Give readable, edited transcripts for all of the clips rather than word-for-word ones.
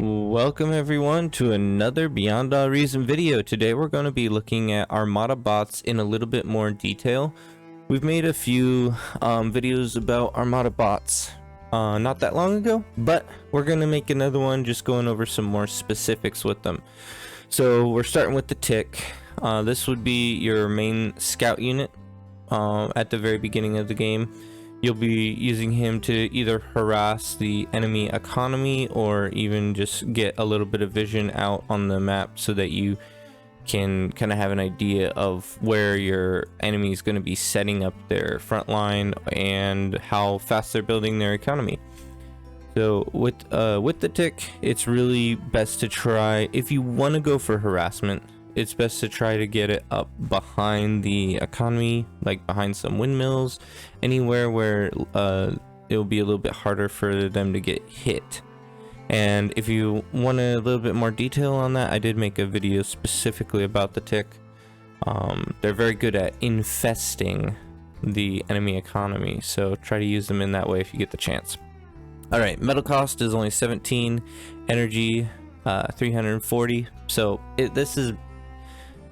Welcome everyone to another Beyond All Reason video. Today we're going to be looking at Armada bots in a little bit more detail. We've made a few videos about Armada bots not that long ago, but we're going to make another one just going over some more specifics with them. So we're starting with the tick. This would be your main scout unit at the very beginning of the game. You'll be using him to either harass the enemy economy or even just get a little bit of vision out on the map so that you can kind of have an idea of where your enemy is going to be setting up their front line and how fast they're building their economy. So with the tick, it's really best to try, if you want to go for harassment, it's best to try to get it up behind the economy, like behind some windmills, anywhere where it'll be a little bit harder for them to get hit. And if you want a little bit more detail on that, I did make a video specifically about the tick. They're very good at infesting the enemy economy, so try to use them in that way if you get the chance. Alright, metal cost is only 17, energy 340, so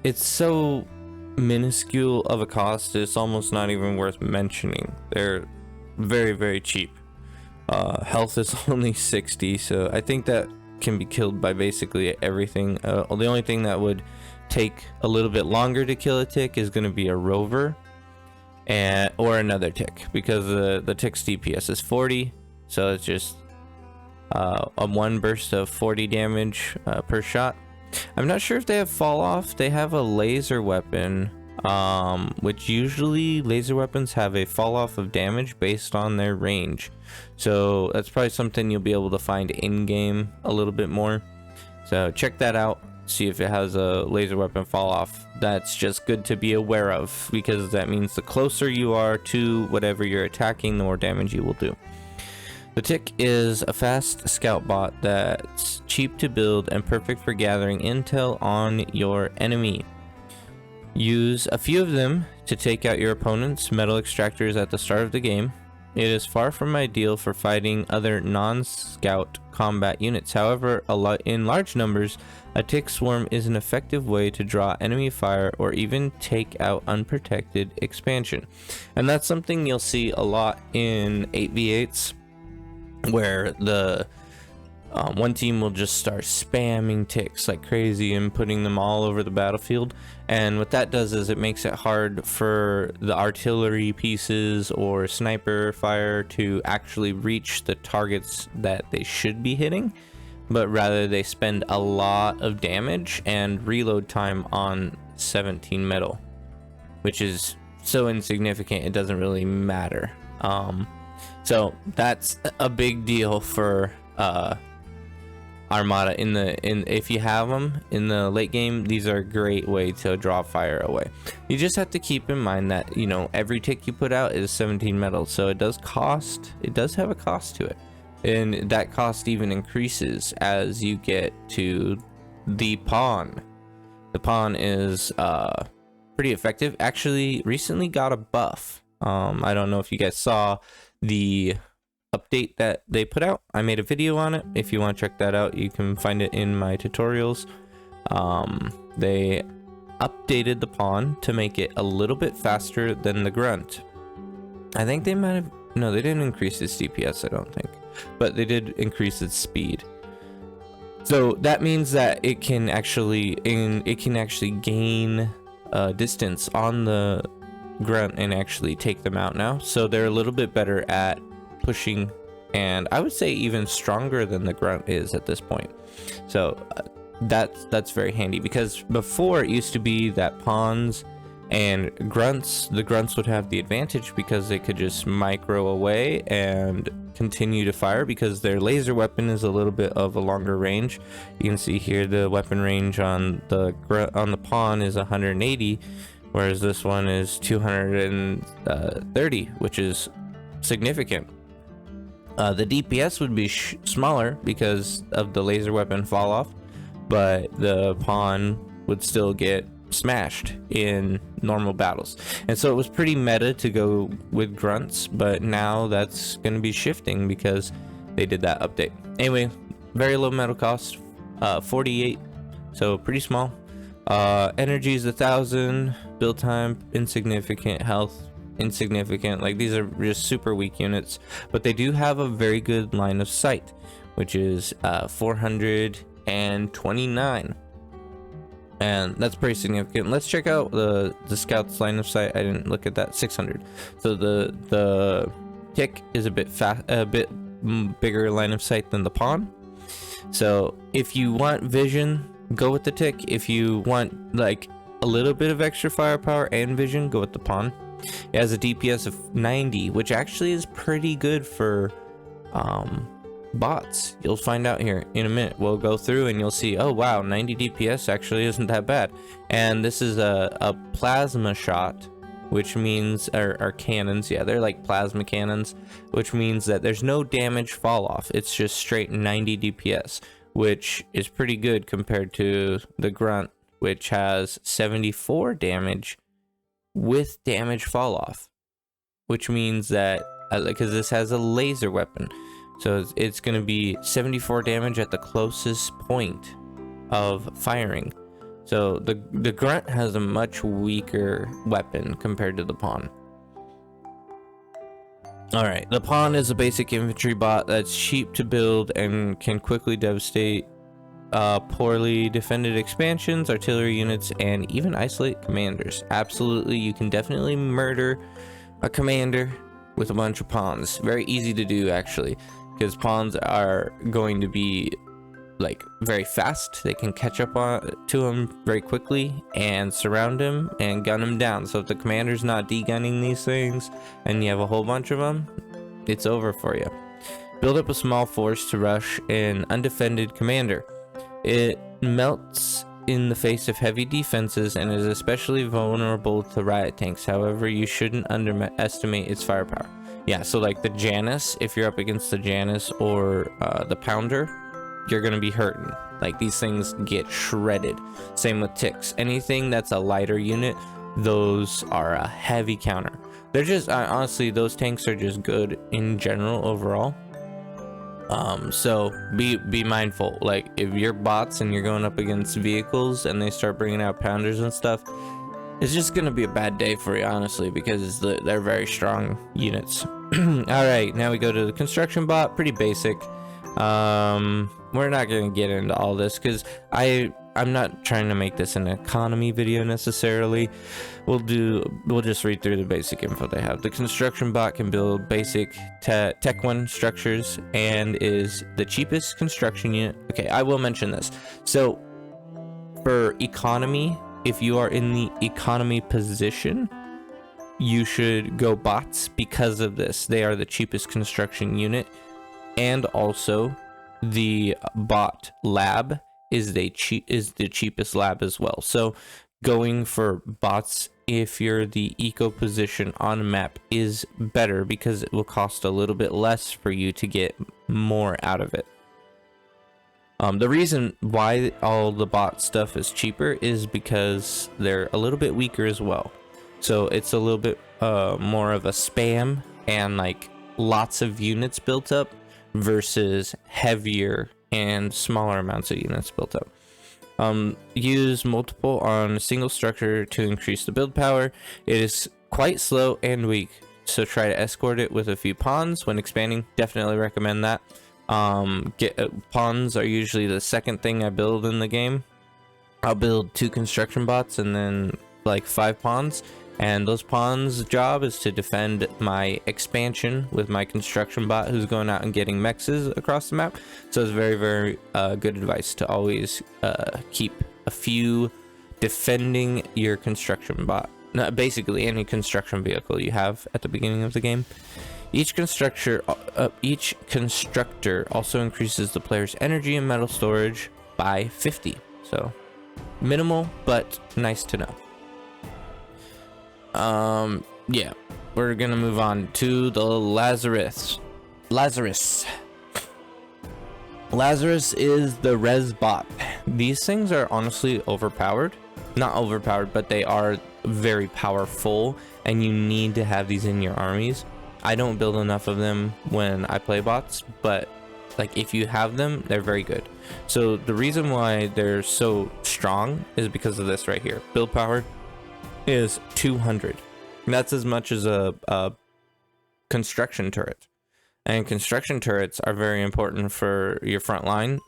it's so minuscule of a cost, it's almost not even worth mentioning. They're very, very cheap. Health is only 60, so I think that can be killed by basically everything. The only thing that would take a little bit longer to kill a tick is going to be a rover or another tick, because the tick's DPS is 40, so it's just a one burst of 40 damage per shot. I'm not sure if they have fall off. They have a laser weapon, which usually laser weapons have a fall off of damage based on their range. So that's probably something you'll be able to find in game a little bit more. So check that out. See if it has a laser weapon fall off. That's just good to be aware of, because that means the closer you are to whatever you're attacking, the more damage you will do. The tick is a fast scout bot that's cheap to build and perfect for gathering intel on your enemy. Use a few of them to take out your opponent's metal extractors at the start of the game. It is far from ideal for fighting other non-scout combat units. However, in large numbers, a tick swarm is an effective way to draw enemy fire or even take out unprotected expansion. And that's something you'll see a lot in 8v8s. Where the one team will just start spamming ticks like crazy and putting them all over the battlefield, and what that does is it makes it hard for the artillery pieces or sniper fire to actually reach the targets that they should be hitting, but rather they spend a lot of damage and reload time on 17 metal, which is so insignificant it doesn't really matter. So that's a big deal for Armada. If you have them in the late game, these are a great way to draw fire away. You just have to keep in mind that, you know, every tick you put out is 17 metal, so it does have a cost to it, and that cost even increases as you get to the pawn. The pawn is pretty effective. Actually, recently got a buff. I don't know if you guys saw the update that they put out. I made a video on it. If you want to check that out, you can find it in my tutorials. They updated the pawn to make it a little bit faster than the grunt. I think they might have, no, they didn't increase its DPS, I don't think, but they did increase its speed. So that means that it can actually gain distance on the grunt and actually take them out now. So they're a little bit better at pushing, and I would say even stronger than the grunt is at this point. So that's very handy, because before it used to be that pawns and the grunts would have the advantage because they could just micro away and continue to fire, because their laser weapon is a little bit of a longer range. You can see here the weapon range on the pawn is 180, whereas this one is 230, which is significant. The DPS would be smaller because of the laser weapon fall off, but the pawn would still get smashed in normal battles. And so it was pretty meta to go with grunts, but now that's going to be shifting because they did that update. Anyway, very low metal cost, 48, so pretty small. Energy is 1,000, build time insignificant, health insignificant. Like, these are just super weak units, but they do have a very good line of sight, which is 429, and that's pretty significant. Let's check out the scout's line of sight. I didn't look at that. 600. So the tick is a bit bigger line of sight than the pawn. So if you want vision, go with the tick. If you want like a little bit of extra firepower and vision, go with the pawn. It has a DPS of 90, which actually is pretty good for bots. You'll find out here in a minute. We'll go through and you'll see, oh wow, 90 DPS actually isn't that bad. And this is a plasma shot, which means, or cannons, yeah, they're like plasma cannons, which means that there's no damage fall off. It's just straight 90 DPS, which is pretty good compared to the grunt, which has 74 damage with damage fall off, which means that because this has a laser weapon, so it's going to be 74 damage at the closest point of firing. So the grunt has a much weaker weapon compared to the pawn. Alright, the pawn is a basic infantry bot that's cheap to build and can quickly devastate poorly defended expansions, artillery units, and even isolate commanders. Absolutely, you can definitely murder a commander with a bunch of pawns. Very easy to do, actually, because pawns are going to be like very fast. They can catch up to him very quickly and surround him and gun him down. So if the commander's not degunning these things and you have a whole bunch of them, it's over for you. Build up a small force to rush an undefended commander. It melts in the face of heavy defenses and is especially vulnerable to riot tanks. However, you shouldn't underestimate its firepower. Yeah, so like the Janus, if you're up against the Janus or the Pounder, you're gonna be hurting. Like, these things get shredded. Same with ticks. Anything that's a lighter unit, those are a heavy counter. They're just honestly, those tanks are just good in general overall. So be mindful. Like, if you're bots and you're going up against vehicles and they start bringing out pounders and stuff, it's just gonna be a bad day for you, honestly, because they're very strong units. All right, now we go to the construction bot. Pretty basic. We're not gonna get into all this because I'm not trying to make this an economy video necessarily. We'll just read through the basic info they have. The construction bot can build basic Tech 1 structures and is the cheapest construction unit. Okay, I will mention this. So for economy, if you are in the economy position, you should go bots because of this. They are the cheapest construction unit, and also the bot lab is the cheapest lab as well. So going for bots if you're the eco position on a map is better because it will cost a little bit less for you to get more out of it. The reason why all the bot stuff is cheaper is because they're a little bit weaker as well. So it's a little bit more of a spam and like lots of units built up versus heavier and smaller amounts of units built up. Use multiple on a single structure to increase the build power. It is quite slow and weak, so try to escort it with a few pawns when expanding. Definitely recommend that. Pawns are usually the second thing I build in the game. I'll build 2 construction bots and then like 5 pawns, and those pawns' job is to defend my expansion with my construction bot who's going out and getting mexes across the map. So it's very, very good advice to always keep a few defending your construction bot. Basically any construction vehicle you have at the beginning of the game. Each constructor also increases the player's energy and metal storage by 50. So minimal, but nice to know. Yeah, we're gonna move on to the Lazarus. Lazarus is the res bot. These things are honestly overpowered. Not overpowered, but they are very powerful, and you need to have these in your armies. I don't build enough of them when I play bots, but like if you have them, they're very good. So the reason why they're so strong is because of this right here. Build power is 200. That's as much as a construction turret. And construction turrets are very important for your front line,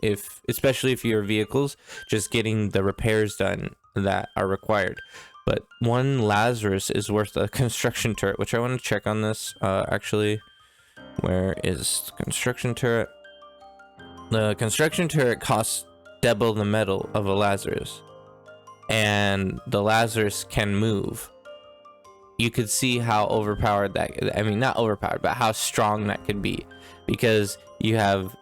especially if your vehicles, just getting the repairs done that are required. But one Lazarus is worth a construction turret, which I want to check on this. Actually, where is construction turret? The construction turret costs double the metal of a Lazarus, and the Lazarus can move. You could see how overpowered that, I mean, not overpowered, but how strong that could be, because you have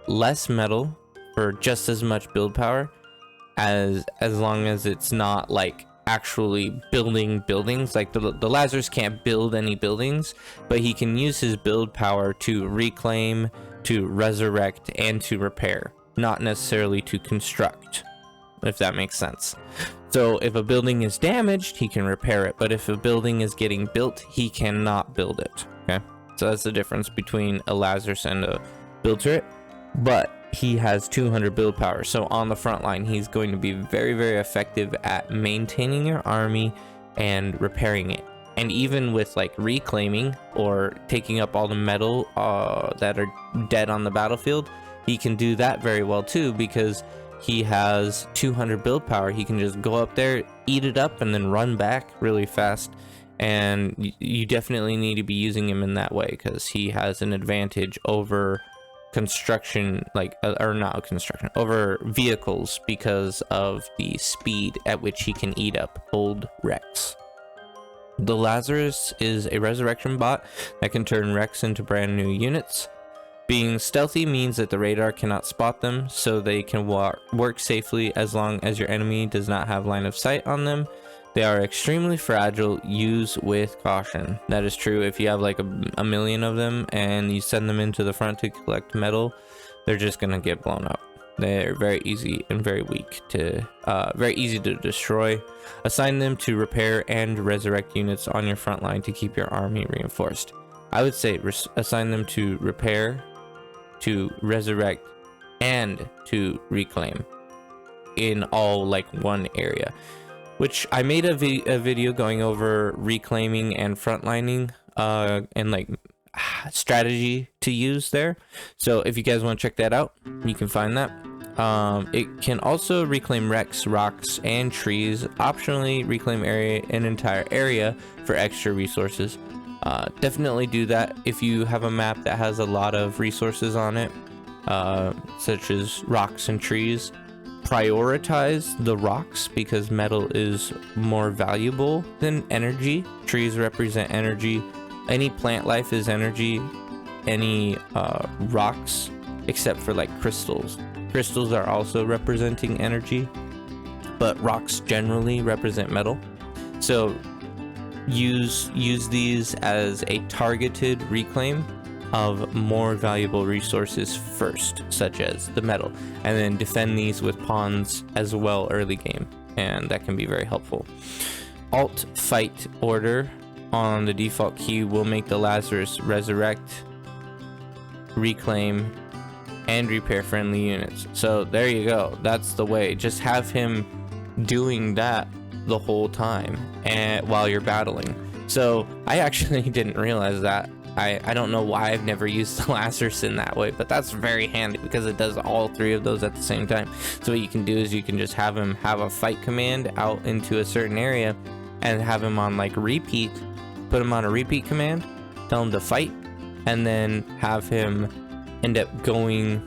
less metal for just as much build power, as long as it's not like actually building buildings. Like the Lazarus can't build any buildings, but he can use his build power to reclaim, to resurrect, and to repair, not necessarily to construct, if that makes sense. So if a building is damaged, he can repair it, but if a building is getting built, he cannot build it. Okay, so that's the difference between a Lazarus and a build turret. But he has 200 build power, so on the front line he's going to be very, very effective at maintaining your army and repairing it. And even with like reclaiming or taking up all the metal that are dead on the battlefield, he can do that very well too, because he has 200 build power. He can just go up there, eat it up, and then run back really fast. And you definitely need to be using him in that way, because he has an advantage over construction, like or not construction, over vehicles, because of the speed at which he can eat up old wrecks. The Lazarus is a resurrection bot that can turn wrecks into brand new units. Being stealthy means that the radar cannot spot them, so they can work safely as long as your enemy does not have line of sight on them. They are extremely fragile. Use with caution. That is true. If you have like a million of them and you send them into the front to collect metal, they're just gonna get blown up. They're very easy and very weak to, very easy to destroy. Assign them to repair and resurrect units on your front line to keep your army reinforced. I would say assign them to repair, to resurrect, and to reclaim in all like one area, which I made a video going over reclaiming and frontlining and like strategy to use there. So if you guys want to check that out, you can find that. It can also reclaim wrecks, rocks, and trees. Optionally reclaim an entire area for extra resources. Definitely do that if you have a map that has a lot of resources on it, such as rocks and trees. Prioritize the rocks because metal is more valuable than energy. Trees represent energy. Any plant life is energy. Any rocks, except for like crystals. Crystals are also representing energy, but rocks generally represent metal. So use these as a targeted reclaim of more valuable resources first, such as the metal, and then defend these with pawns as well early game, and that can be very helpful. Alt fight order on the default key will make the Lazarus resurrect, reclaim, and repair friendly units. So there you go, that's the way. Just have him doing that the whole time and while you're battling. So I actually didn't realize that. I don't know why I've never used the Lazarus in that way, but that's very handy because it does all three of those at the same time. So what you can do is you can just have him have a fight command out into a certain area and have him on like repeat, put him on a repeat command, tell him to fight, and then have him end up going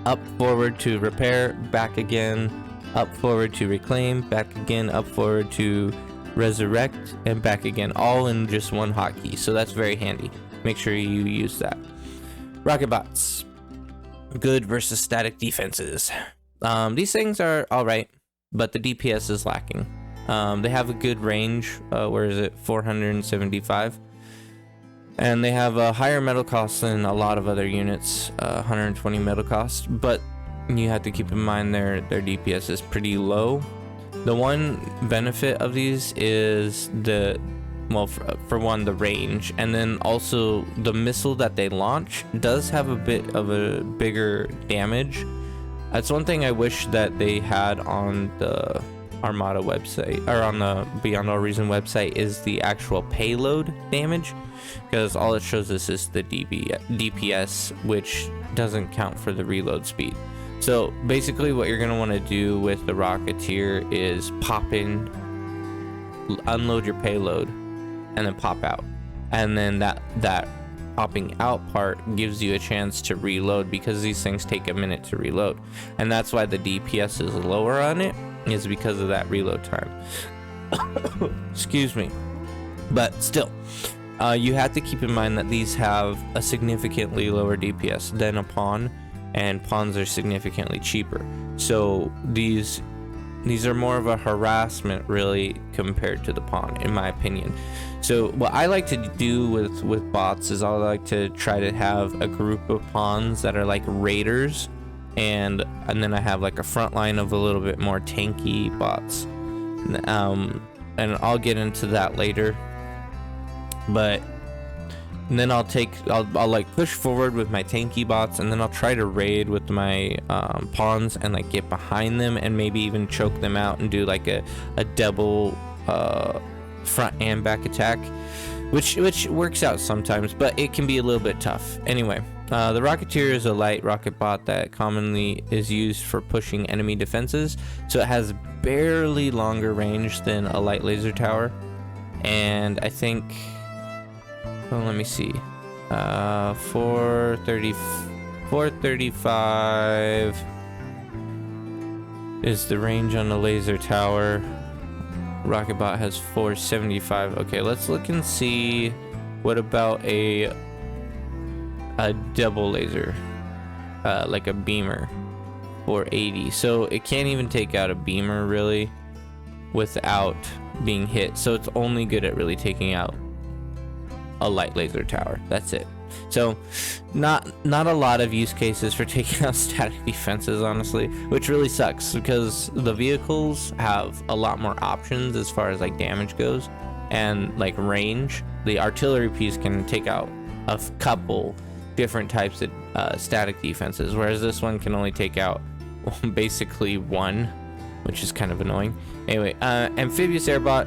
up forward to repair, back again, up forward to reclaim, back again, up forward to resurrect, and back again, all in just one hotkey. So that's very handy. Make sure you use that. Rocket bots, good versus static defenses. These things are all right, but the DPS is lacking. They have a good range. Where is it? 475. And they have a higher metal cost than a lot of other units, 120 metal cost, but you have to keep in mind their DPS is pretty low. The one benefit of these is well, for one, the range, and then also the missile that they launch does have a bit of a bigger damage. That's one thing I wish that they had on the Armada website, or on the Beyond All Reason website, is the actual payload damage, because all it shows us is the DPS, which doesn't count for the reload speed. So basically what you're going to want to do with the Rocketeer is pop in, unload your payload, and then pop out, and then that popping out part gives you a chance to reload, because these things take a minute to reload, and that's why the DPS is lower on it, is because of that reload time. Excuse me. But still, you have to keep in mind that these have a significantly lower DPS than a pawn, and pawns are significantly cheaper, so these are more of a harassment really compared to the pawn, in my opinion. So what I like to do with bots is I like to try to have a group of pawns that are like raiders, and then I have like a front line of a little bit more tanky bots, and I'll get into that later. But then I'll like push forward with my tanky bots, and then I'll try to raid with my pawns and like get behind them and maybe even choke them out and do like a double front and back attack, which works out sometimes, but it can be a little bit tough. Anyway, the Rocketeer is a light rocket bot that commonly is used for pushing enemy defenses, so it has barely longer range than a light laser tower, and I think, well, let me see, 435 is the range on the laser tower. Rocketbot has 475. Okay, let's look and see what about a double laser, like a beamer, 480. So it can't even take out a beamer really without being hit, so it's only good at really taking out a light laser tower. That's it. So not a lot of use cases for taking out static defenses, honestly, which really sucks, because the vehicles have a lot more options as far as like damage goes and like range. The artillery piece can take out a couple different types of static defenses, whereas this one can only take out basically one, which is kind of annoying. Anyway, amphibious airbot,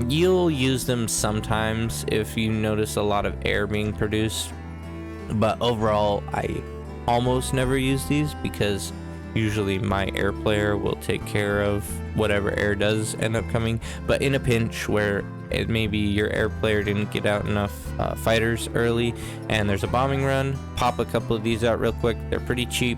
you'll use them sometimes if you notice a lot of air being produced, but overall I almost never use these, because usually my air player will take care of whatever air does end up coming. But in a pinch where maybe your air player didn't get out enough fighters early and there's a bombing run, pop a couple of these out real quick. They're pretty cheap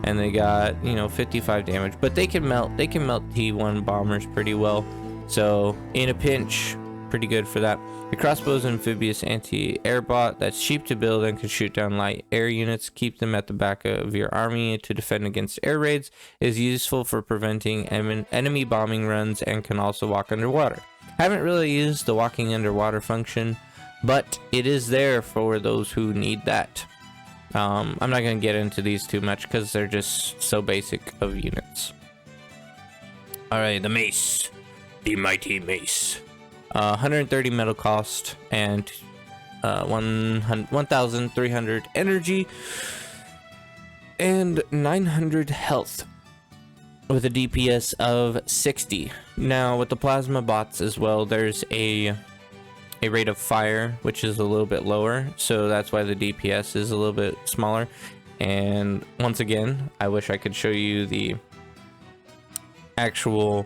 and they got, 55 damage, but they can melt T1 bombers pretty well. So in a pinch, pretty good for that. The crossbow is an amphibious anti-air bot that's cheap to build and can shoot down light air units, keep them at the back of your army to defend against air raids, is useful for preventing enemy bombing runs, and can also walk underwater. Haven't really used the walking underwater function, but it is there for those who need that. I'm not going to get into these too much because they're just so basic of units. Alright, the Mace. The mighty Mace. 130 metal cost and 1,300 energy and 900 health with a DPS of 60. Now with the plasma bots as well, there's a rate of fire which is a little bit lower, so that's why the DPS is a little bit smaller. And once again, I wish I could show you the actual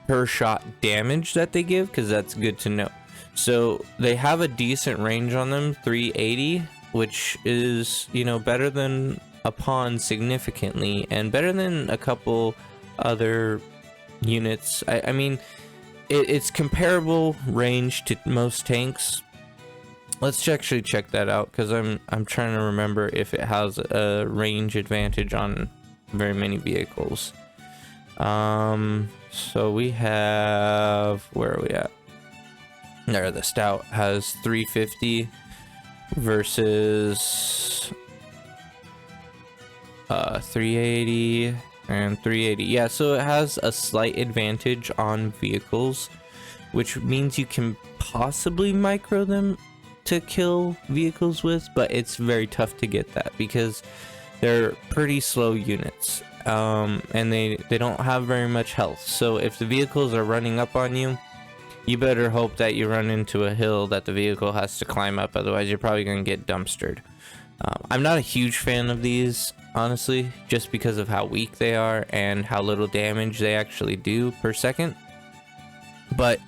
per shot damage that they give, because that's good to know. So they have a decent range on them, 380, which is, better than a pawn significantly, and better than a couple other units. I mean, it's comparable range to most tanks. Let's actually check that out, because I'm trying to remember if it has a range advantage on very many vehicles. So we have, where are we at? There, the Stout has 350 versus 380 and 380. Yeah, so it has a slight advantage on vehicles, which means you can possibly micro them to kill vehicles with, but it's very tough to get that because they're pretty slow units, and they don't have very much health. So if the vehicles are running up on you, you better hope that you run into a hill that the vehicle has to climb up, otherwise you're probably going to get dumpstered. I'm not a huge fan of these, honestly, just because of how weak they are and how little damage they actually do per second. But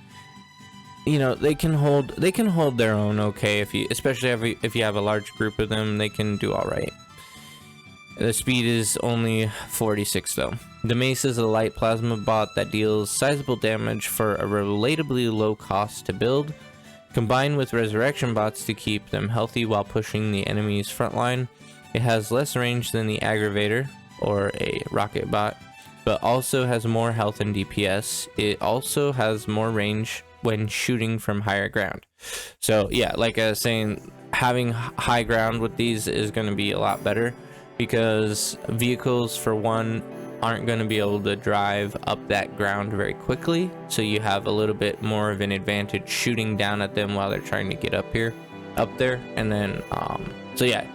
you know, they can hold their own okay, especially if you have a large group of them, they can do all right. The speed is only 46 though. The Mace is a light plasma bot that deals sizable damage for a relatively low cost to build, combined with resurrection bots to keep them healthy while pushing the enemy's front line. It has less range than the aggravator or a rocket bot, but also has more health and DPS. It also has more range when shooting from higher ground. So yeah, like I was saying, having high ground with these is going to be a lot better, because vehicles, for one, aren't going to be able to drive up that ground very quickly, so you have a little bit more of an advantage shooting down at them while they're trying to get up there. And then so yeah,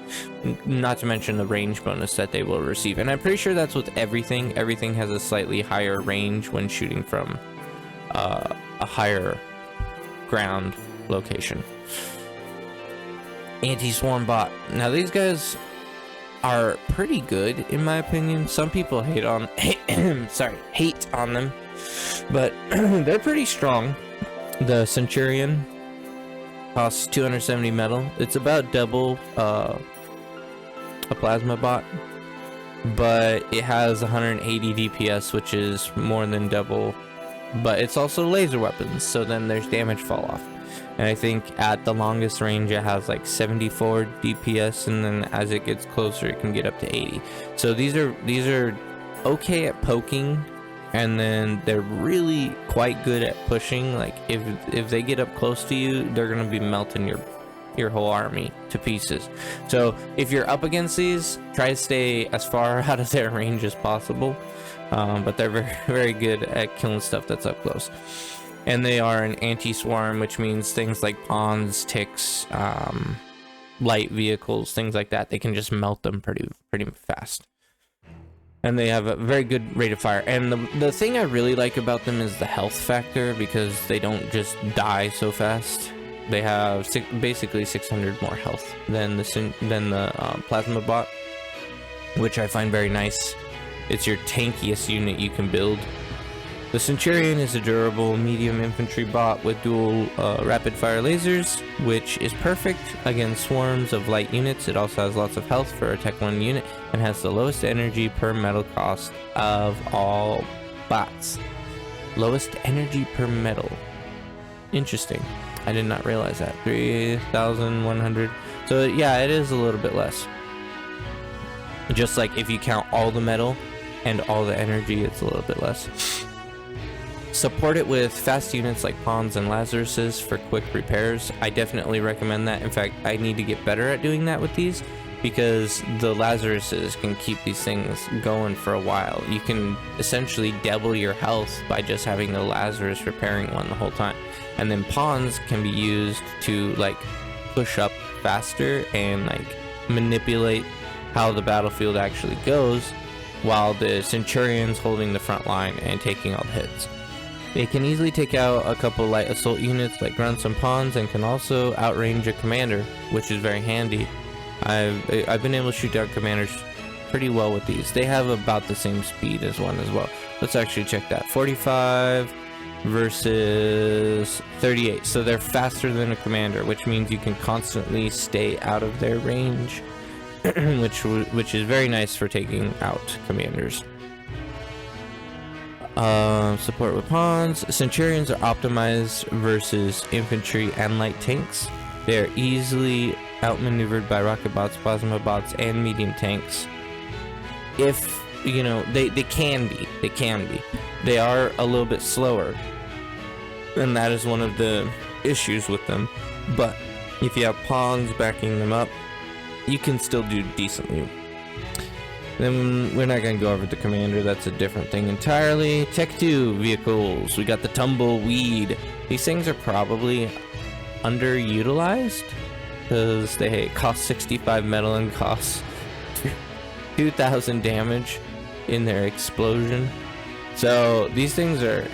not to mention the range bonus that they will receive, and I'm pretty sure that's with everything has a slightly higher range when shooting from a higher ground location. Anti-swarm bot. Now these guys are pretty good in my opinion. Some people hate on them, but they're pretty strong. The Centurion costs 270 metal. It's about double a plasma bot, but it has 180 DPS, which is more than double, but it's also laser weapons, so then there's damage fall off. And I think at the longest range it has like 74 DPS, and then as it gets closer it can get up to 80. So these are okay at poking, and then they're really quite good at pushing. Like if they get up close to you, they're gonna be melting your whole army to pieces. So if you're up against these, try to stay as far out of their range as possible. But they're very, very good at killing stuff that's up close. And they are an anti-swarm, which means things like pawns, ticks, light vehicles, things like that, they can just melt them pretty fast. And they have a very good rate of fire. And the thing I really like about them is the health factor, because they don't just die so fast. They have basically 600 more health than the plasma bot, which I find very nice. It's your tankiest unit you can build. The Centurion is a durable medium infantry bot with dual rapid fire lasers, which is perfect against swarms of light units. It also has lots of health for a Tech 1 unit and has the lowest energy per metal cost of all bots. Lowest energy per metal. Interesting. I did not realize that. 3,100. So yeah, it is a little bit less. Just like if you count all the metal and all the energy, it's a little bit less. Support it with fast units like pawns and Lazaruses for quick repairs. I definitely recommend that. In fact, I need to get better at doing that with these, because the Lazaruses can keep these things going for a while. You can essentially double your health by just having the Lazarus repairing one the whole time. And then pawns can be used to like push up faster and like manipulate how the battlefield actually goes, while the Centurion's holding the front line and taking all the hits. They can easily take out a couple light assault units like grunts and pawns, and can also outrange a commander, which is very handy. I've been able to shoot down commanders pretty well with these. They have about the same speed as one as well. Let's actually check that. 45 versus 38. So they're faster than a commander, which means you can constantly stay out of their range, which is very nice for taking out commanders. Support with pawns. Centurions are optimized versus infantry and light tanks. They are easily outmaneuvered by rocket bots, plasma bots, and medium tanks. If you know, they can be. They are a little bit slower, and that is one of the issues with them. But if you have pawns backing them up, you can still do decently. Then we're not going to go over the commander, that's a different thing entirely. Tech 2 vehicles. We got the Tumbleweed. These things are probably underutilized because they cost 65 metal and cost 2,000 damage in their explosion. So these things are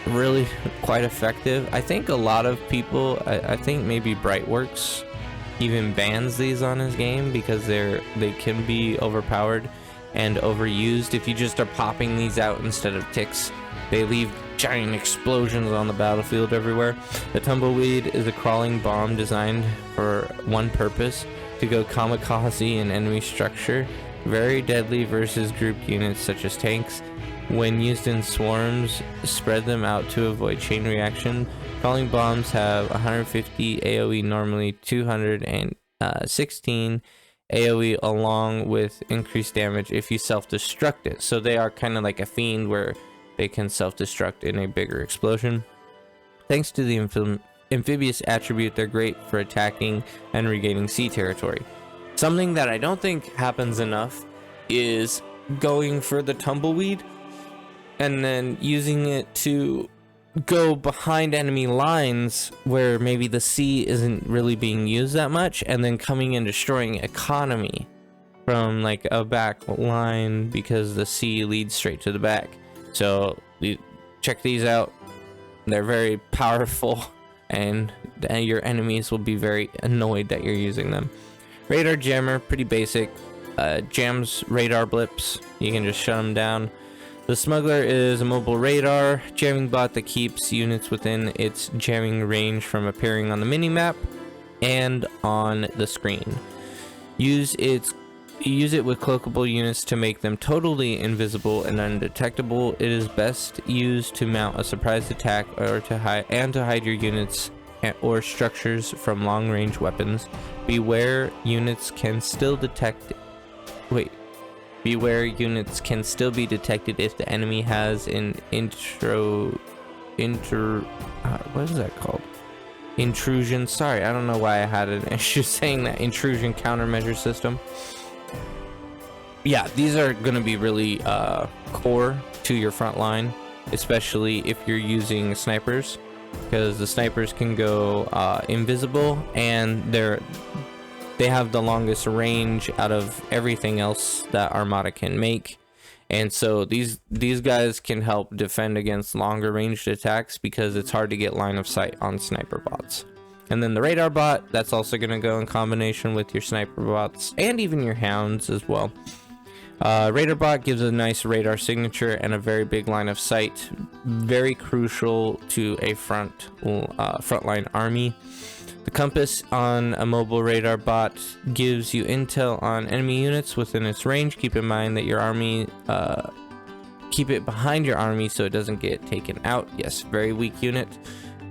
really quite effective. I think a lot of people, I think maybe Brightworks even bans these on his game because they can be overpowered and overused. If you just are popping these out instead of ticks, they leave giant explosions on the battlefield everywhere. The Tumbleweed is a crawling bomb designed for one purpose: to go kamikaze in enemy structure. Very deadly versus grouped units such as tanks. When used in swarms, spread them out to avoid chain reaction. Crawling bombs have 150 AoE, normally 216 AoE, along with increased damage if you self-destruct it. So they are kind of like a fiend where they can self-destruct in a bigger explosion. Thanks to the amphibious attribute, they're great for attacking and regaining sea territory. Something that I don't think happens enough is going for the Tumbleweed and then using it to go behind enemy lines where maybe the sea isn't really being used that much, and then coming and destroying economy from like a back line because the sea leads straight to the back. So check these out. They're very powerful, and your enemies will be very annoyed that you're using them. Radar jammer, pretty basic. Jams radar blips. You can just shut them down. The smuggler is a mobile radar jamming bot that keeps units within its jamming range from appearing on the minimap and on the screen. Use it with cloakable units to make them totally invisible and undetectable. It is best used to mount a surprise attack or to hide your units or structures from long-range weapons. Beware units can still be detected if the enemy has an what is that called? Intrusion. Sorry, I don't know why I had an issue saying that. Intrusion countermeasure system. Yeah, these are going to be really core to your front line, especially if you're using snipers, because the snipers can go invisible, and they have the longest range out of everything else that Armada can make. And so these guys can help defend against longer ranged attacks because it's hard to get line of sight on sniper bots. And then the radar bot, that's also going to go in combination with your sniper bots and even your hounds as well. Radar bot gives a nice radar signature and a very big line of sight, very crucial to a frontline army. The compass on a mobile radar bot gives you intel on enemy units within its range. Keep in mind that your army, keep it behind your army so it doesn't get taken out. Yes, very weak unit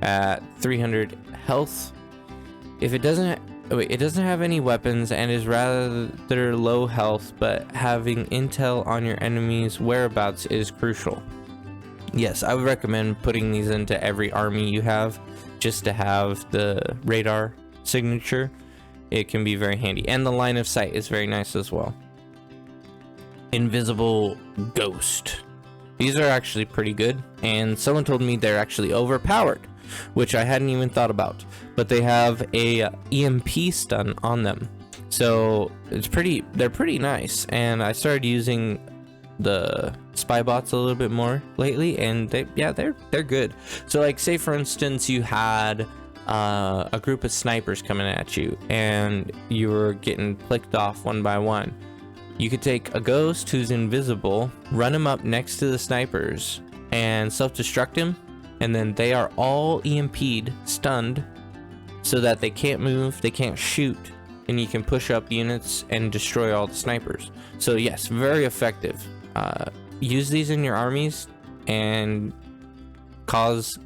at 300 health. If it doesn't have any weapons and is rather low health, but having intel on your enemy's whereabouts is crucial. Yes, I would recommend putting these into every army you have, just to have the radar signature. It can be very handy, and the line of sight is very nice as well. Invisible ghost. These are actually pretty good, and someone told me they're actually overpowered, which I hadn't even thought about. But they have a EMP stun on them, so they're pretty nice. And I started using the spy bots a little bit more lately, and they're good. So like, say for instance you had a group of snipers coming at you and you were getting clicked off one by one. You could take a ghost who's invisible, run him up next to the snipers and self-destruct him, and then they are all EMP'd, stunned, so that they can't move, they can't shoot, and you can push up units and destroy all the snipers. So yes, very effective. Use these in your armies and cause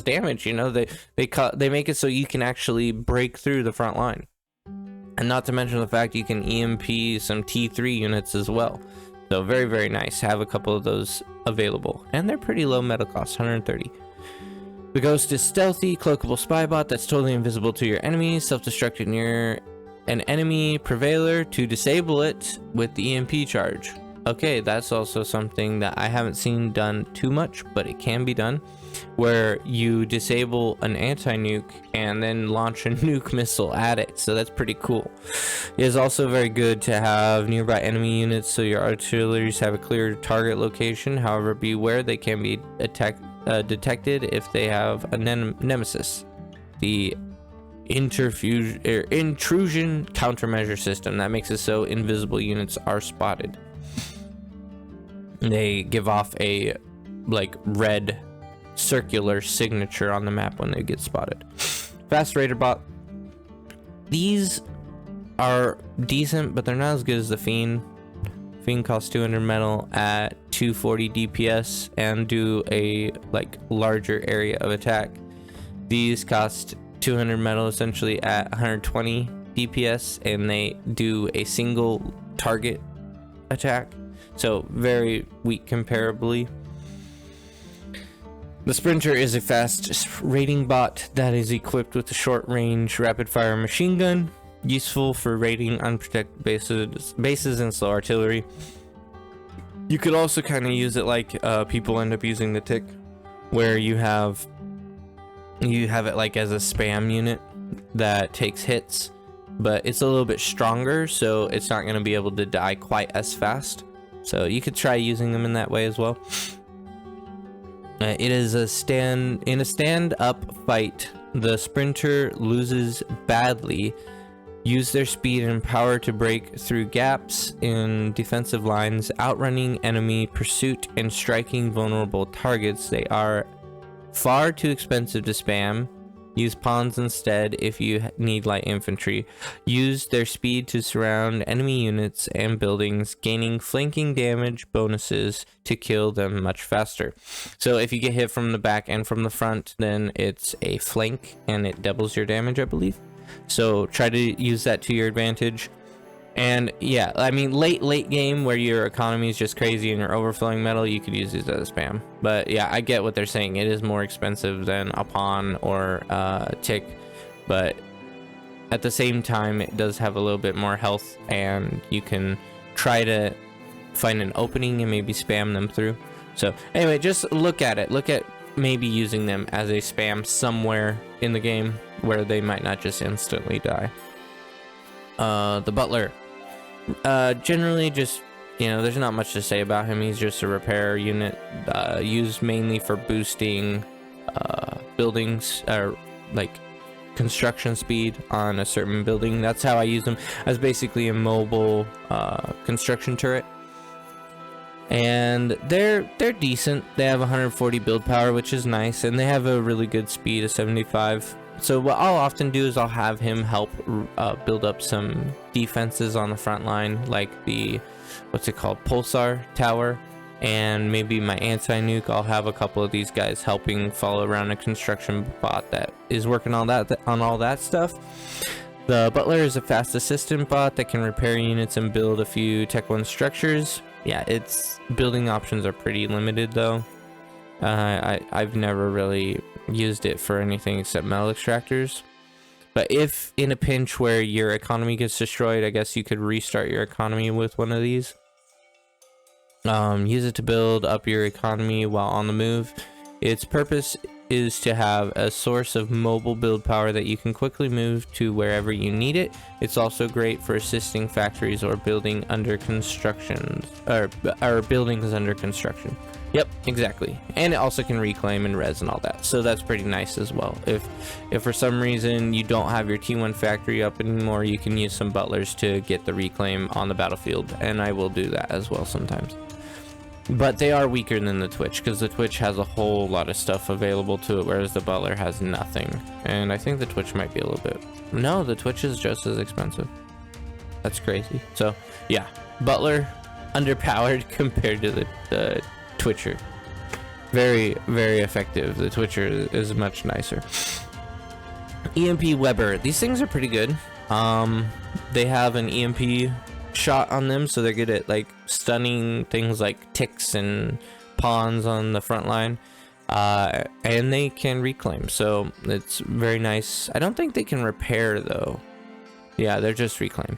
damage. You know, they make it so you can actually break through the front line, and not to mention the fact you can EMP some T3 units as well. So very, very nice. Have a couple of those available, and they're pretty low metal cost, 130. The ghost is stealthy, cloakable spy bot that's totally invisible to your enemies, self-destructed near an enemy prevailer to disable it with the EMP charge. okay, that's also something that I haven't seen done too much, but it can be done, where you disable an anti-nuke and then launch a nuke missile at it. So that's pretty cool. It is also very good to have nearby enemy units so your artilleries have a clear target location. However, beware they can be detected if they have a nemesis. The intrusion countermeasure system that makes it so invisible units are spotted. They give off a like red circular signature on the map when they get spotted. Fast Raider bot. These are decent, but they're not as good as the Fiend. Fiend costs 200 metal at 240 DPS and do a like larger area of attack. These cost 200 metal essentially at 120 DPS, and they do a single target attack, so very weak comparably. The Sprinter is a fast raiding bot that is equipped with a short-range rapid-fire machine gun, useful for raiding unprotected bases and slow artillery. You could also kind of use it like people end up using the Tick, where you have it like as a spam unit that takes hits, but it's a little bit stronger, so it's not going to be able to die quite as fast. So you could try using them in that way as well. It is in a stand-up fight, the Sprinter loses badly. Use their speed and power to break through gaps in defensive lines, outrunning enemy pursuit and striking vulnerable targets. They are far too expensive to spam. Use pawns instead if you need light infantry. Use their speed to surround enemy units and buildings, gaining flanking damage bonuses to kill them much faster. So if you get hit from the back and from the front, then it's a flank and it doubles your damage, I believe. So try to use that to your advantage. And yeah, I mean, late game where your economy is just crazy and you're overflowing metal, you could use these as spam. But yeah, I get what they're saying. It is more expensive than a pawn or a Tick, but at the same time, it does have a little bit more health, and you can try to find an opening and maybe spam them through. So anyway, just look at it. Look at maybe using them as a spam somewhere in the game where they might not just instantly die. The Butler. Generally just, you know, there's not much to say about him. He's just a repair unit, used mainly for boosting buildings, or like construction speed on a certain building. That's how I use them, as basically a mobile construction turret. And they're decent. They have 140 build power, which is nice, and they have a really good speed of 75. So what I'll often do is I'll have him help build up some defenses on the front line, like the, what's it called, Pulsar Tower, and maybe my anti-nuke. I'll have a couple of these guys helping follow around a construction bot that is working on all that stuff. The Butler is a fast assistant bot that can repair units and build a few Tech 1 structures. Yeah, its building options are pretty limited though. I've never really used it for anything except metal extractors. But if in a pinch where your economy gets destroyed, I guess you could restart your economy with one of these. Use it to build up your economy while on the move. Its purpose is to have a source of mobile build power that you can quickly move to wherever you need it. It's also great for assisting factories or building under construction, or buildings under construction. Yep, exactly. And it also can reclaim and res and all that, so that's pretty nice as well. If for some reason you don't have your T1 factory up anymore, you can use some butlers to get the reclaim on the battlefield, and I will do that as well sometimes. But they are weaker than the Twitch, because the Twitch has a whole lot of stuff available to it, whereas the Butler has nothing. And I think the Twitch might be a little bit... No, the Twitch is just as expensive. That's crazy. So, yeah. Butler, underpowered compared to the Twitcher. Very, very effective. The Twitcher is much nicer. EMP Weber. These things are pretty good. They have an EMP shot on them, so they're good at like stunning things like ticks and pawns on the front line, and they can reclaim, so it's very nice. I don't think they can repair though. Yeah, they're just reclaim.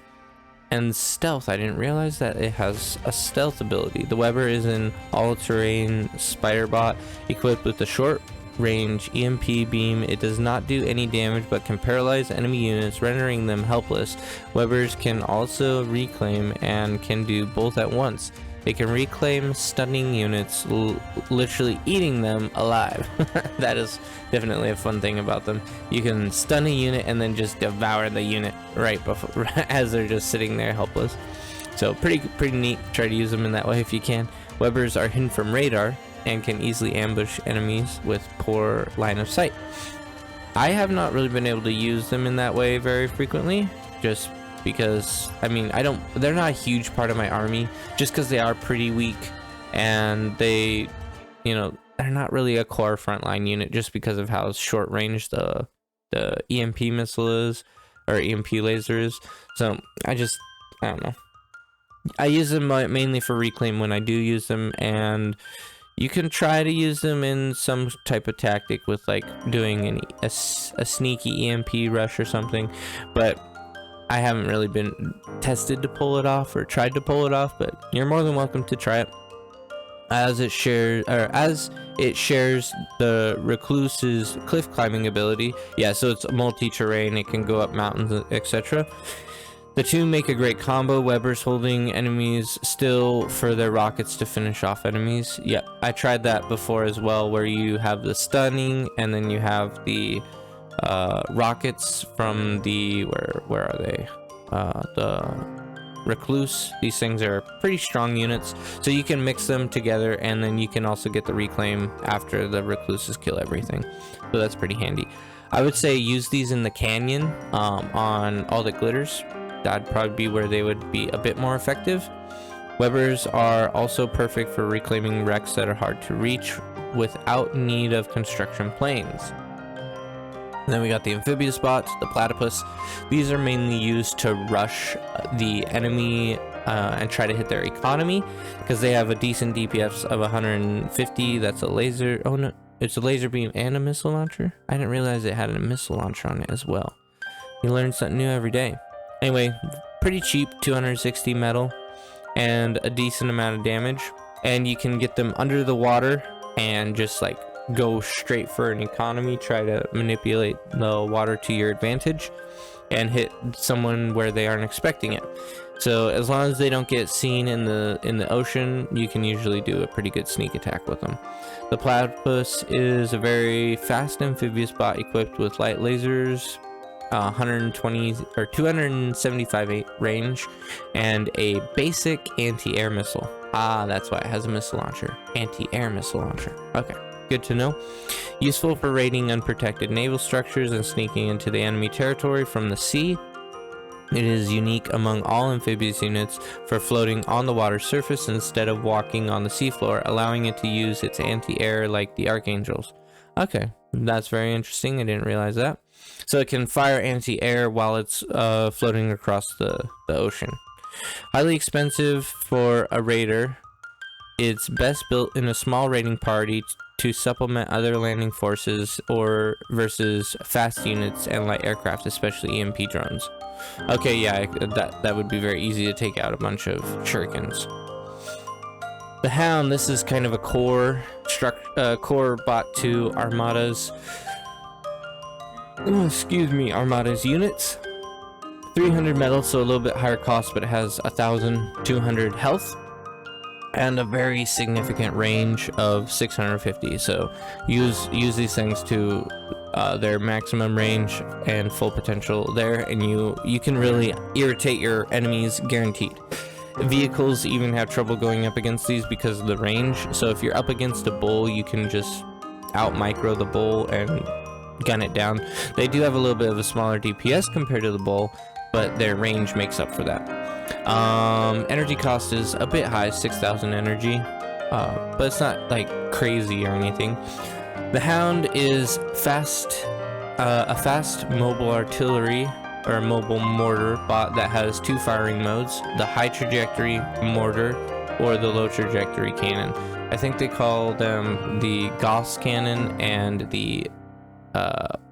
And stealth, I didn't realize that it has a stealth ability. The Weber is an all-terrain spider bot equipped with a short range EMP beam. It does not do any damage but can paralyze enemy units, rendering them helpless. Webers can also reclaim and can do both at once. They can reclaim stunning units, literally eating them alive. That is definitely a fun thing about them. You can stun a unit and then just devour the unit right before, as they're just sitting there helpless. So pretty neat. Try to use them in that way if you can. Webers are hidden from radar and can easily ambush enemies with poor line of sight. I have not really been able to use them in that way very frequently, just because, I mean, they're not a huge part of my army, just because they are pretty weak, and they, you know, they're not really a core frontline unit just because of how short range the EMP missile is, or EMP laser is. So I don't know. I use them mainly for reclaim when I do use them, and you can try to use them in some type of tactic with like doing a sneaky EMP rush or something, but I haven't really been tested to pull it off or tried to pull it off, but you're more than welcome to try it. As it shares the Recluse's cliff climbing ability. Yeah, so it's multi-terrain, it can go up mountains, etc. The two make a great combo. Webers holding enemies still for their rockets to finish off enemies. Yep, I tried that before as well, where you have the stunning and then you have the rockets from the where are they, the Recluse. These things are pretty strong units, so you can mix them together, and then you can also get the reclaim after the Recluses kill everything, so that's pretty handy. I would say use these in the canyon on all that glitters. That'd probably be where they would be a bit more effective. Webers are also perfect for reclaiming wrecks that are hard to reach without need of construction planes. And then we got the amphibious bots, the Platypus. These are mainly used to rush the enemy and try to hit their economy, because they have a decent DPS of 150. That's a laser. Oh no, it's a laser beam and a missile launcher. I didn't realize it had a missile launcher on it as well. You learn something new every day. Anyway, pretty cheap, 260 metal and a decent amount of damage. And you can get them under the water and just like go straight for an economy, try to manipulate the water to your advantage and hit someone where they aren't expecting it. So as long as they don't get seen in the ocean, you can usually do a pretty good sneak attack with them. The Platypus is a very fast amphibious bot equipped with light lasers, 120 or 275 range, and a basic anti-air missile. Ah, that's why it has a missile launcher. Anti-air missile launcher. Okay, good to know. Useful for raiding unprotected naval structures and sneaking into the enemy territory from the sea. It is unique among all amphibious units for floating on the water surface instead of walking on the seafloor, allowing it to use its anti-air like the Archangels. Okay, that's very interesting. I didn't realize that. So it can fire anti-air while it's floating across the ocean. Highly expensive for a raider. It's best built in a small raiding party to supplement other landing forces or versus fast units and light aircraft, especially EMP drones. Okay, yeah, that would be very easy to take out a bunch of shurikens. The Hound, this is kind of a core bot to Armada's Armada's units. 300 metal, so a little bit higher cost, but it has 1,200 health and a very significant range of 650. So use these things to their maximum range and full potential there, and you can really irritate your enemies, guaranteed. Vehicles even have trouble going up against these because of the range. So if you're up against a bull, you can just out micro the bull and gun it down. They do have a little bit of a smaller DPS compared to the bull, but their range makes up for that. Energy cost is a bit high, 6,000 energy, but it's not like crazy or anything. The Hound is fast, a fast mobile artillery or mobile mortar bot that has two firing modes: the high trajectory mortar or the low trajectory cannon. I think they call them the Gauss cannon and the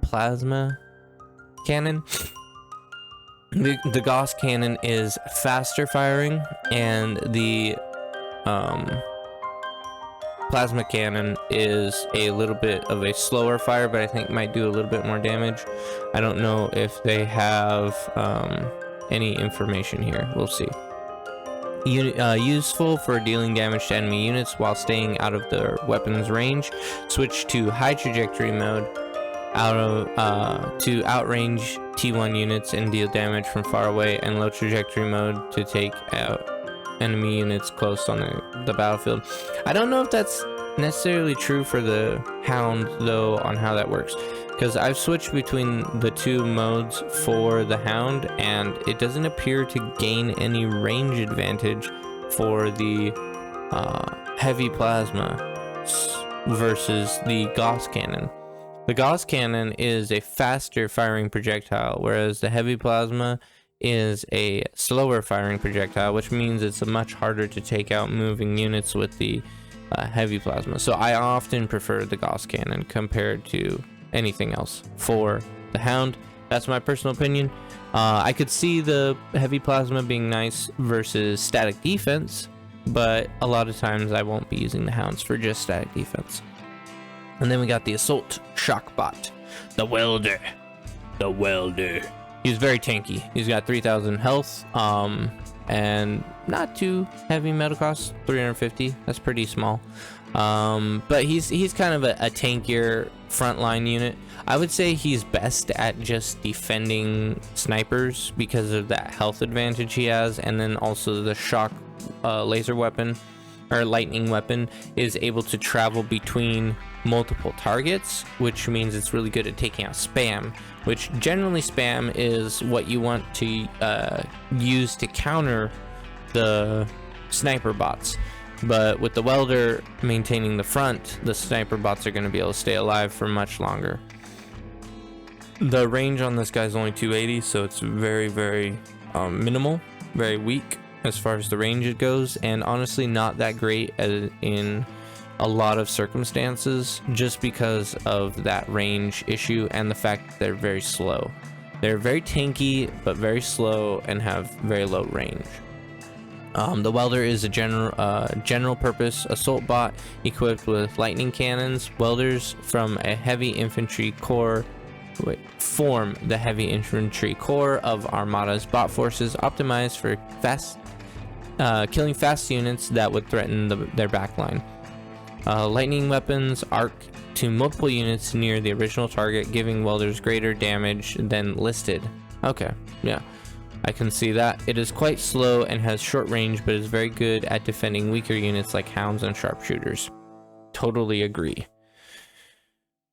plasma cannon. The Gauss cannon is faster firing, and the plasma cannon is a little bit of a slower fire, but I think might do a little bit more damage. I don't know if they have any information here. We'll see. Useful for dealing damage to enemy units while staying out of the weapon's range. Switch to high trajectory mode to outrange T1 units and deal damage from far away, and low trajectory mode to take out enemy units close on the battlefield. I don't know if that's necessarily true for the Hound though, on how that works, because I've switched between the two modes for the Hound, and it doesn't appear to gain any range advantage for the heavy plasma versus the Gauss cannon. The Gauss cannon is a faster firing projectile, whereas the heavy plasma is a slower firing projectile, which means it's much harder to take out moving units with the heavy plasma. So I often prefer the Gauss cannon compared to anything else for the Hound. That's my personal opinion. I could see the heavy plasma being nice versus static defense, but a lot of times I won't be using the Hounds for just static defense. And then we got the assault shock bot, the Welder. The Welder. He's very tanky. He's got 3,000 health, and not too heavy metal cost, 350. That's pretty small. But he's kind of a tankier frontline unit. I would say he's best at just defending snipers because of that health advantage he has, and then also the shock laser weapon or lightning weapon is able to travel between multiple targets, which means it's really good at taking out spam, which generally spam is what you want to use to counter the sniper bots. But with the Welder maintaining the front, the sniper bots are going to be able to stay alive for much longer. The range on this guy is only 280, so it's very minimal, very weak as far as the range it goes, and honestly not that great in a lot of circumstances, just because of that range issue and the fact that they're very slow. They're very tanky but very slow and have very low range. The Welder is a general purpose assault bot equipped with lightning cannons. Welders from a heavy infantry corps form the heavy infantry corps of Armada's bot forces, optimized for killing fast units that would threaten their backline. Lightning weapons arc to multiple units near the original target, giving welders greater damage than listed. Okay, yeah, I can see that. It is quite slow and has short range, but is very good at defending weaker units like Hounds and Sharpshooters. Totally agree.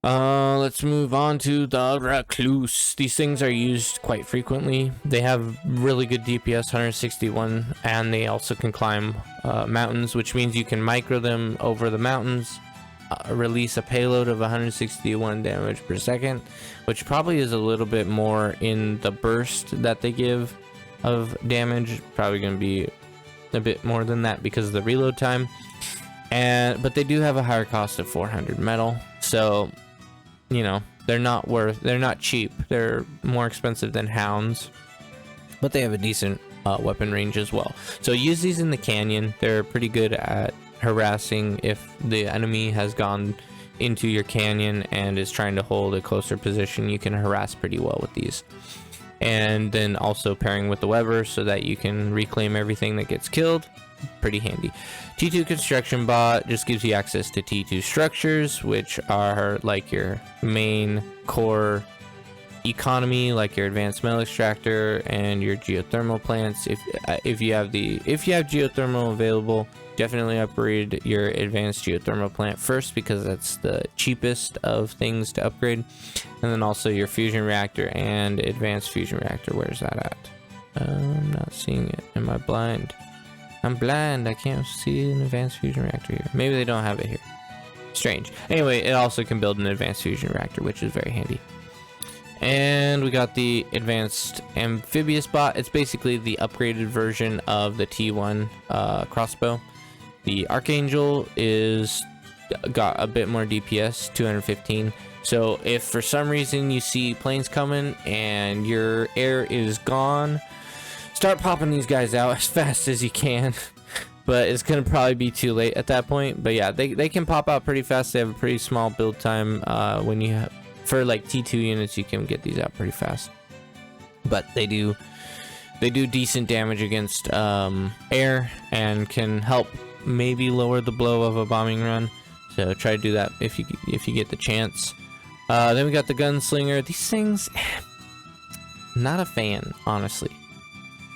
Let's move on to the Recluse. These things are used quite frequently. They have really good DPS, 161, and they also can climb mountains, which means you can micro them over the mountains, release a payload of 161 damage per second, which probably is a little bit more in the burst that they give of damage. Probably going to be a bit more than that because of the reload time. But they do have a higher cost of 400 metal, so you know, they're not cheap. They're more expensive than Hounds, but they have a decent weapon range as well. So use these in the canyon. They're pretty good at harassing if the enemy has gone into your canyon and is trying to hold a closer position. You can harass pretty well with these. And then also pairing with the Weber so that you can reclaim everything that gets killed. Pretty handy. T2 construction bot just gives you access to T2 structures, which are like your main core economy, like your advanced metal extractor and your geothermal plants. If you have geothermal available, definitely upgrade your advanced geothermal plant first, because that's the cheapest of things to upgrade. And then also your fusion reactor and advanced fusion reactor. Where's that at? I'm not seeing it. Am I blind? I'm blind. I can't see an advanced fusion reactor here. Maybe they don't have it here. Strange. Anyway, it also can build an advanced fusion reactor, which is very handy. And we got the advanced amphibious bot. It's basically the upgraded version of the T1 crossbow. The Archangel got a bit more DPS, 215. So if for some reason you see planes coming and your air is gone, start popping these guys out as fast as you can. But it's gonna probably be too late at that point. But yeah, they can pop out pretty fast. They have a pretty small build time. When you have, for like T2 units, you can get these out pretty fast. But they do decent damage against air and can help maybe lower the blow of a bombing run. So try to do that if you get the chance. Then we got the gunslinger. These things, not a fan, honestly.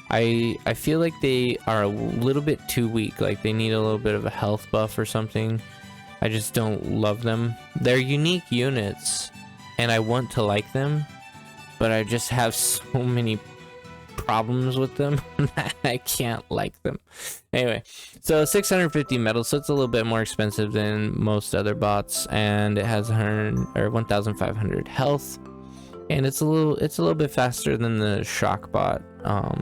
I feel like they are a little bit too weak. Like they need a little bit of a health buff or something. I just don't love them. They're unique units, and I want to like them, but I just have so many problems with them that I can't like them. Anyway, so 650 metal, so it's a little bit more expensive than most other bots, and it has 1,500 health, and it's a little bit faster than the shock bot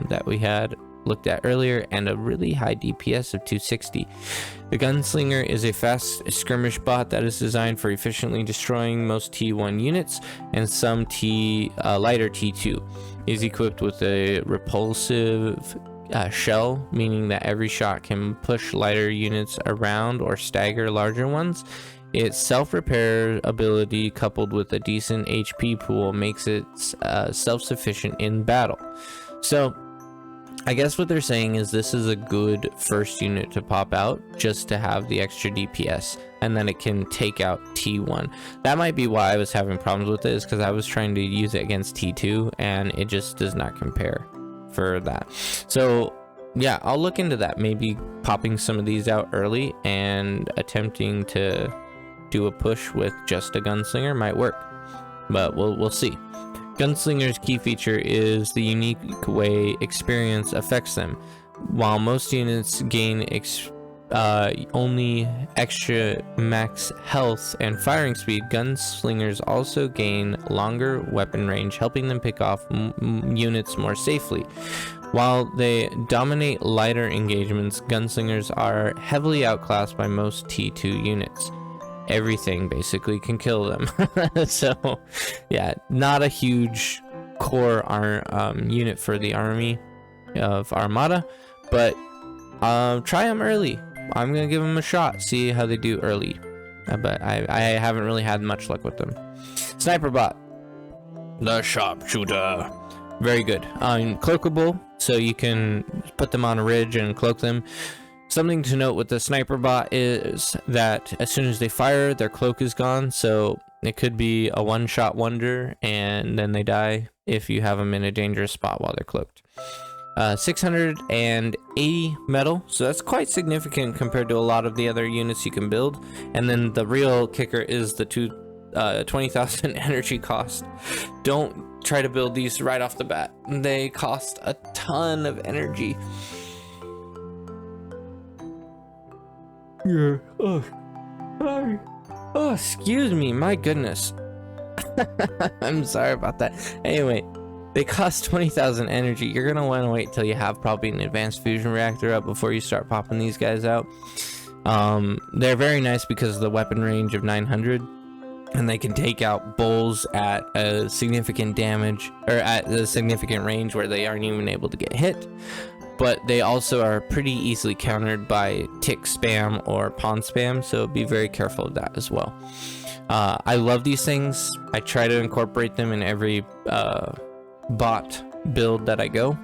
that we had looked at earlier, and a really high DPS of 260. The gunslinger is a fast skirmish bot that is designed for efficiently destroying most T1 units and some lighter T2. Is equipped with a repulsive shell, meaning that every shot can push lighter units around or stagger larger ones. Its self-repair ability, coupled with a decent HP pool, makes it self-sufficient in battle. So I guess what they're saying is this is a good first unit to pop out, just to have the extra DPS, and then it can take out T1. That might be why I was having problems with it, is because I was trying to use it against T2 and it just does not compare for that. So yeah, I'll look into that, maybe popping some of these out early and attempting to do a push with just a gunslinger might work, but we'll see. Gunslinger's key feature is the unique way experience affects them. While most units gain only extra max health and firing speed, gunslingers also gain longer weapon range, helping them pick off units more safely. While they dominate lighter engagements, gunslingers are heavily outclassed by most T2 units. Everything basically can kill them. So yeah, not a huge core unit for the army of Armada, but try them early. I'm gonna give them a shot, see how they do early, but I haven't really had much luck with them. Sniper bot, the Sharpshooter, very good. Cloakable, so you can put them on a ridge and cloak them. Something to note with the sniper bot is that as soon as they fire, their cloak is gone, so it could be a one-shot wonder and then they die if you have them in a dangerous spot while they're cloaked. 680 metal, so that's quite significant compared to a lot of the other units you can build. And then the real kicker is the 20,000 energy cost. Don't try to build these right off the bat. They cost a ton of energy. Yeah. Oh, sorry. Oh, excuse me. My goodness. I'm sorry about that. Anyway, they cost 20,000 energy. You're gonna want to wait till you have probably an advanced fusion reactor up before you start popping these guys out. They're very nice because of the weapon range of 900, and they can take out bulls at a significant damage, or at a significant range where they aren't even able to get hit. But they also are pretty easily countered by tick spam or pawn spam, so be very careful of that as well. I love these things. I try to incorporate them in every bot build that I go,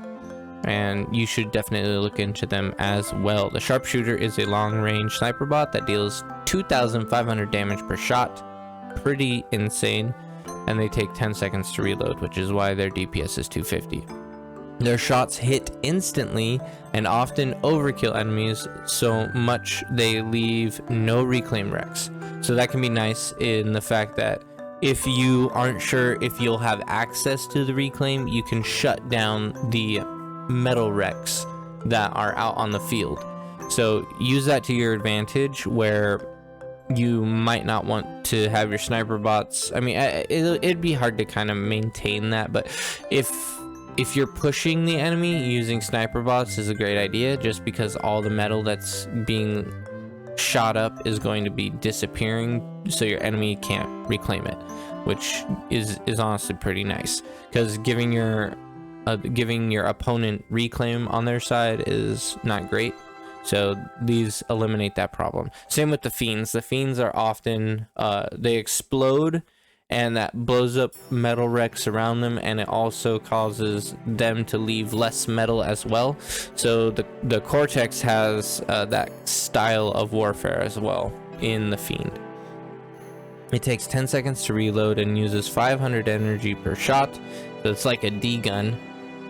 and you should definitely look into them as well. The Sharpshooter is a long-range sniper bot that deals 2,500 damage per shot. Pretty insane, and they take 10 seconds to reload, which is why their DPS is 250. Their shots hit instantly and often overkill enemies so much they leave no reclaim wrecks. So that can be nice in the fact that if you aren't sure if you'll have access to the reclaim, you can shut down the metal wrecks that are out on the field. So use that to your advantage, where you might not want to have your sniper bots. I mean, it'd be hard to kind of maintain that, but if you're pushing the enemy, using sniper bots is a great idea, just because all the metal that's being shot up is going to be disappearing, so your enemy can't reclaim it. which is honestly pretty nice, because giving your opponent reclaim on their side is not great. So these eliminate that problem. Same with the fiends. The fiends are often they explode, and that blows up metal wrecks around them, and it also causes them to leave less metal as well. So the Cortex has that style of warfare as well in the fiend. It takes 10 seconds to reload and uses 500 energy per shot, so it's like a D gun.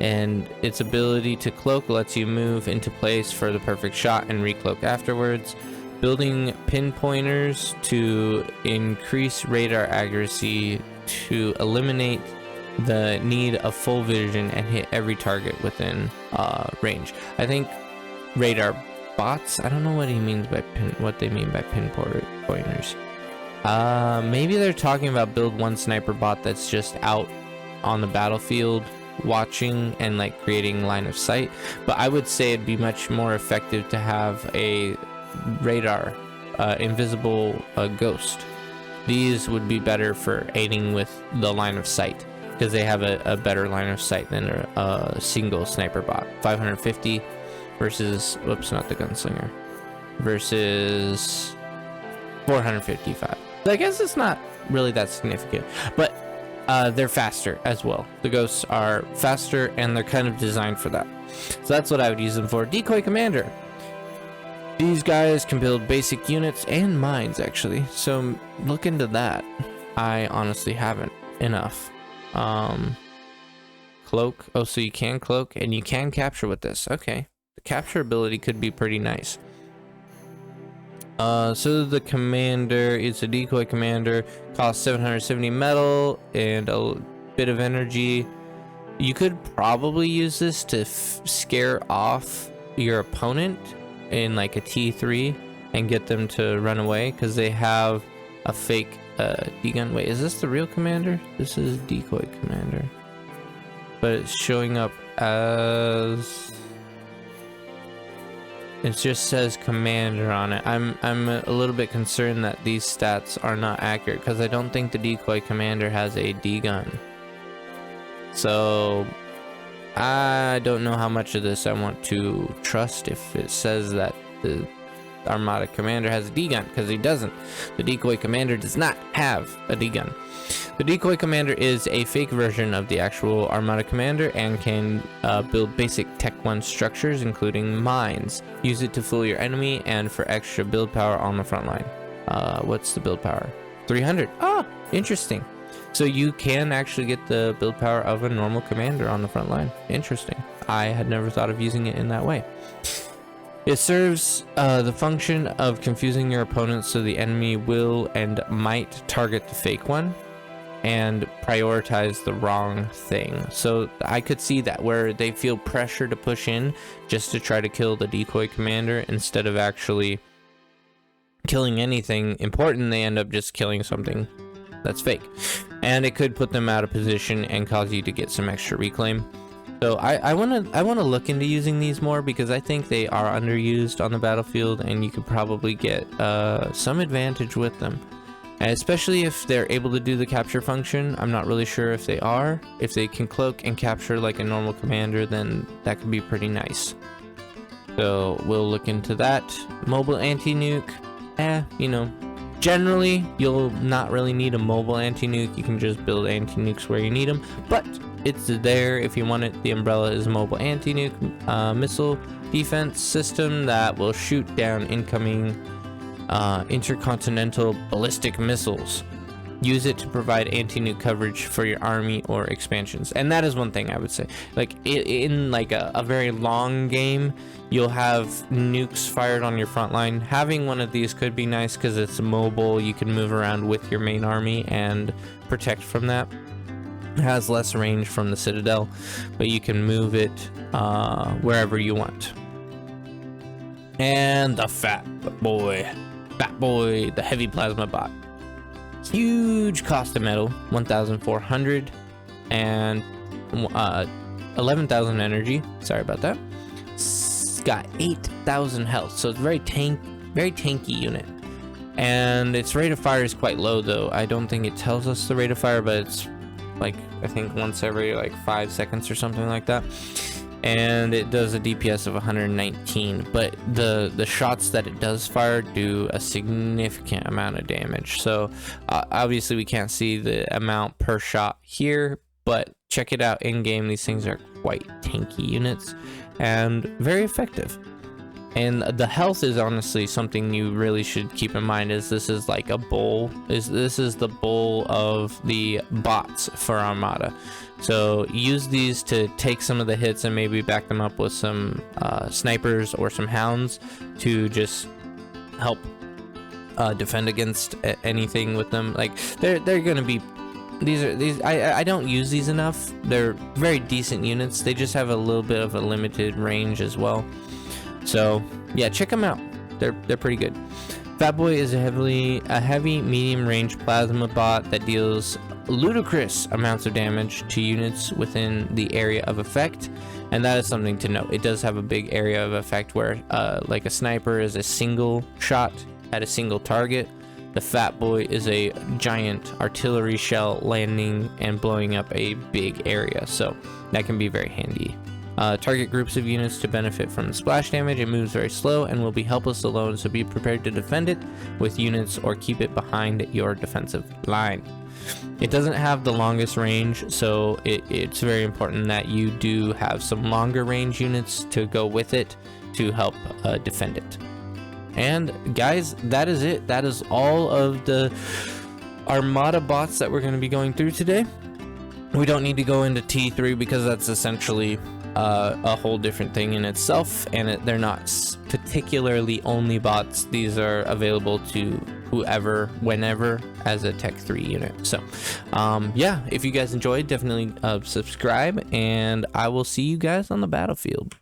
And its ability to cloak lets you move into place for the perfect shot and recloak afterwards. Building pinpointers to increase radar accuracy to eliminate the need of full vision and hit every target within range. I think radar bots, I don't know what he means by what they mean by pinpointers. Maybe they're talking about build one sniper bot that's just out on the battlefield watching and like creating line of sight, but I would say it'd be much more effective to have a radar invisible ghost. These would be better for aiding with the line of sight, because they have a better line of sight than a single sniper bot. 550 versus, whoops, not the gunslinger, versus 455. I guess it's not really that significant, but they're faster as well. The ghosts are faster, and they're kind of designed for that. So that's what I would use them for. Decoy Commander. These guys can build basic units and mines, actually. So look into that. I honestly haven't enough. Cloak. Oh, so you can cloak and you can capture with this. Okay. The capture ability could be pretty nice. So the commander is a decoy commander, costs 770 metal and a bit of energy. You could probably use this to scare off your opponent in like a T3 and get them to run away, because they have a fake D-gun. Wait, is this the real commander? This is decoy commander, but it's showing up as, it just says commander on it. I'm a little bit concerned that these stats are not accurate, because I don't think the decoy commander has a D-gun. So I don't know how much of this I want to trust if it says that the Armada commander has a D-gun, because he doesn't. The decoy commander does not have a D-gun. The decoy commander is a fake version of the actual Armada commander and can build basic Tech 1 structures, including mines. Use it to fool your enemy and for extra build power on the front line. What's the build power? 300. Ah, interesting. So you can actually get the build power of a normal commander on the front line. Interesting. I had never thought of using it in that way. It serves the function of confusing your opponents so the enemy will and might target the fake one and prioritize the wrong thing. So I could see that, where they feel pressure to push in just to try to kill the decoy commander instead of actually killing anything important. They end up just killing something that's fake, and it could put them out of position and cause you to get some extra reclaim. So I want to look into using these more, because I think they are underused on the battlefield, and you could probably get some advantage with them, and especially if they're able to do the capture function. I'm not really sure if they are. If they can cloak and capture like a normal commander, then that could be pretty nice. So we'll look into that. Mobile anti-nuke, you know, generally you'll not really need a mobile anti-nuke. You can just build anti-nukes where you need them, but it's there if you want it. The Umbrella is a mobile anti-nuke missile defense system that will shoot down incoming intercontinental ballistic missiles. Use it to provide anti-nuke coverage for your army or expansions. And that is one thing I would say, like in like a very long game, you'll have nukes fired on your front line. Having one of these could be nice because it's mobile. You can move around with your main army and protect from that. It has less range from the Citadel, but you can move it wherever you want. And the fat boy, the heavy plasma bot. Huge cost of metal, 1,400 and 11,000 energy. Sorry about that. It's got 8,000 health, so it's very tanky unit. and its rate of fire is quite low though. I don't think it tells us the rate of fire, but it's like, I think once every like 5 seconds or something like that. And it does a DPS of 119, but the shots that it does fire do a significant amount of damage. So obviously we can't see the amount per shot here, but check it out in game. These things are quite tanky units and very effective. And the health is honestly something you really should keep in mind, is this is like a bowl. This is the bowl of the bots for Armada. So use these to take some of the hits and maybe back them up with some snipers or some hounds to just help defend against anything with them. Like they're gonna be, I don't use these enough. They're very decent units. They just have a little bit of a limited range as well. So yeah, check them out. They're pretty good. Fat Boy is a heavy medium range plasma bot that deals ludicrous amounts of damage to units within the area of effect, and that is something to note. It does have a big area of effect where like a sniper is a single shot at a single target. The Fat Boy is a giant artillery shell landing and blowing up a big area, so that can be very handy. Target groups of units to benefit from the splash damage. It moves very slow and will be helpless alone, so be prepared to defend it with units or keep it behind your defensive line. It doesn't have the longest range, so it's very important that you do have some longer range units to go with it to help defend it. And guys, that is it. That is all of the Armada bots that we're going to be going through today. We don't need to go into T3 because that's essentially a whole different thing in itself, and they're not particularly only bots. These are available to whoever, whenever, as a Tech 3 unit. So yeah, if you guys enjoyed, definitely subscribe, and I will see you guys on the battlefield.